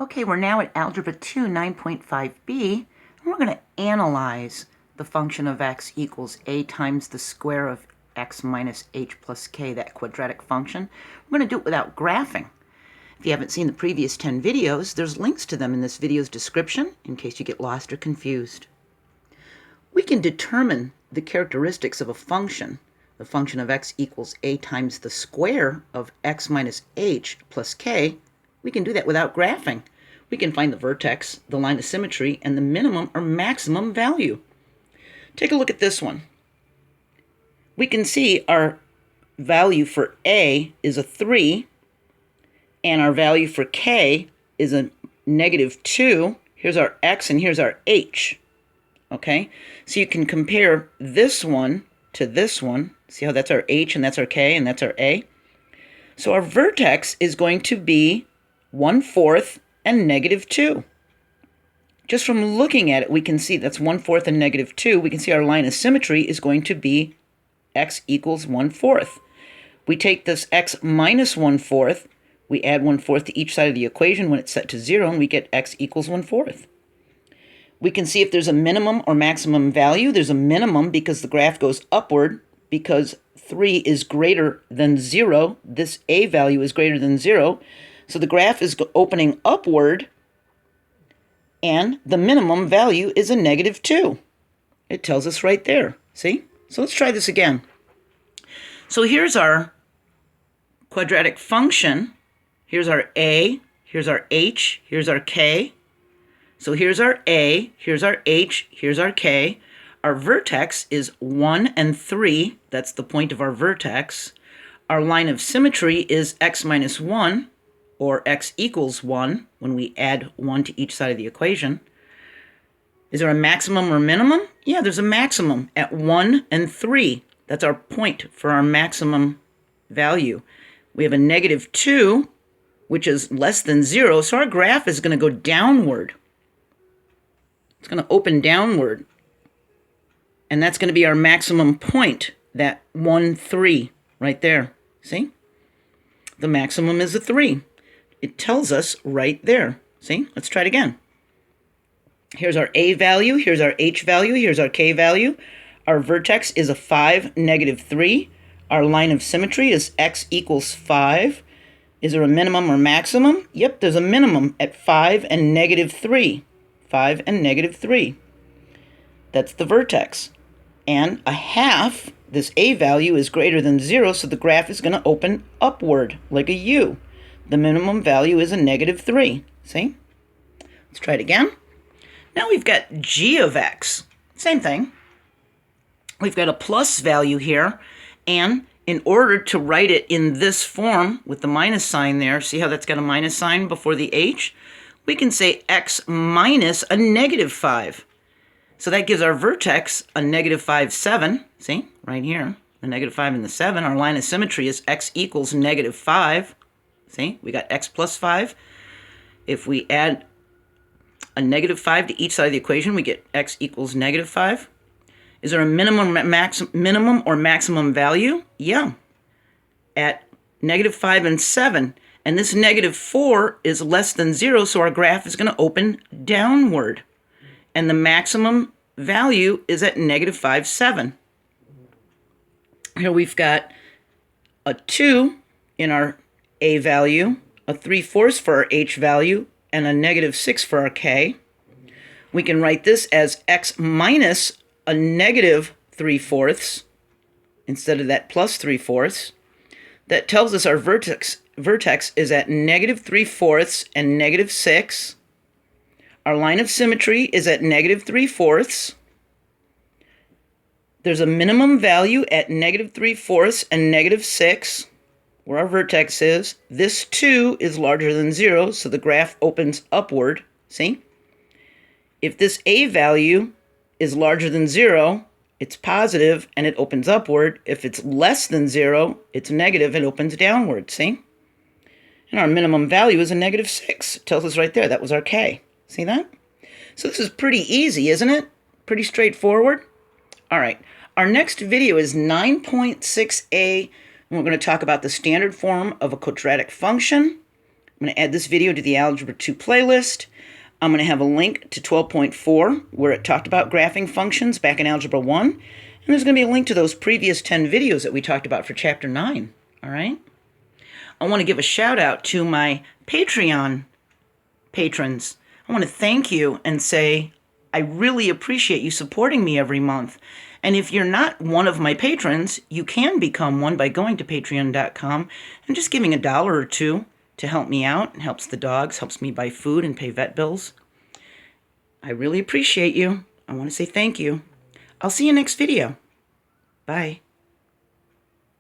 Okay, we're now at Algebra II 9.5b, and we're going to analyze the function of x equals a times the square of x minus h plus k, that quadratic function. We're going to do it without graphing. If you haven't seen the previous 10 videos, there's links to them in this video's description in case you get lost or confused. We can determine the characteristics of a function, the function of x equals a times the square of x minus h plus k. We can do that without graphing. We can find the vertex, the line of symmetry, and the minimum or maximum value. Take a look at this one. We can see our value for a is a 3, and our value for k is a -2. Here's our x and here's our h. Okay, so you can compare this one to this one. See how that's our h and that's our k and that's our a? So our vertex is going to be 1/4 and -2. Just from looking at it, we can see that's 1/4 and -2. We can see our line of symmetry is going to be x equals 1/4. We take this x minus 1/4, we add 1/4 to each side of the equation when it's set to 0, and we get x equals 1/4. We can see if there's a minimum or maximum value. There's a minimum because the graph goes upward because 3 is greater than 0. This a value is greater than 0. So the graph is opening upward, and the minimum value is a -2. It tells us right there. See? So let's try this again. So here's our quadratic function. Here's our a, here's our h, here's our k. So here's our a, here's our h, here's our k. Our vertex is 1 and 3. That's the point of our vertex. Our line of symmetry is x minus 1, or x equals 1, when we add 1 to each side of the equation. Is there a maximum or minimum? Yeah, there's a maximum at 1 and 3. That's our point for our maximum value. We have a -2, which is less than 0, so our graph is going to go downward. It's going to open downward. And that's going to be our maximum point, that 1, 3, right there. See? The maximum is a 3. It tells us right there. See? Let's try it again. Here's our a value, here's our h value, here's our k value. Our vertex is a 5, -3. Our line of symmetry is x equals 5. Is there a minimum or maximum? Yep, there's a minimum at 5 and -3. 5 and -3. That's the vertex. And a half, this a value is greater than 0, so the graph is going to open upward like a U. The minimum value is a -3. See? Let's try it again. Now we've got g of x. Same thing. We've got a plus value here, and in order to write it in this form with the minus sign there, see how that's got a minus sign before the h? We can say x minus a -5. So that gives our vertex a -5, 7. See, right here, the -5 and the 7. Our line of symmetry is x equals -5. See, we got x plus 5. If we add a -5 to each side of the equation, we get x equals -5. Is there a minimum or maximum value? Yeah, at -5 and 7. And this -4 is less than 0, so our graph is going to open downward. And the maximum value is at -5, 7. Here we've got a 2 in our a value, a 3/4 for our h value, and a -6 for our k. We can write this as x minus a -3/4 instead of that plus 3/4. That tells us our vertex is at -3/4 and -6. Our line of symmetry is at -3/4. There's a minimum value at -3/4 and -6, where our vertex is. This 2 is larger than 0, so the graph opens upward. See? If this a value is larger than 0, it's positive and it opens upward. If it's less than 0, it's negative and opens downward. See? And our minimum value is a -6. It tells us right there. That was our k. See that? So this is pretty easy, isn't it? Pretty straightforward. All right. Our next video is 9.6a. And we're going to talk about the standard form of a quadratic function, I'm going to add this video to the Algebra 2 playlist. I'm going to have a link to 12.4 where it talked about graphing functions back in Algebra 1. And there's going to be a link to those previous 10 videos that we talked about for Chapter 9. All right? I want to give a shout out to my Patreon patrons. I want to thank you and say I really appreciate you supporting me every month. And if you're not one of my patrons, you can become one by going to patreon.com and just giving $1 or $2 to help me out. It helps the dogs, helps me buy food and pay vet bills. I really appreciate you. I want to say thank you. I'll see you next video. Bye.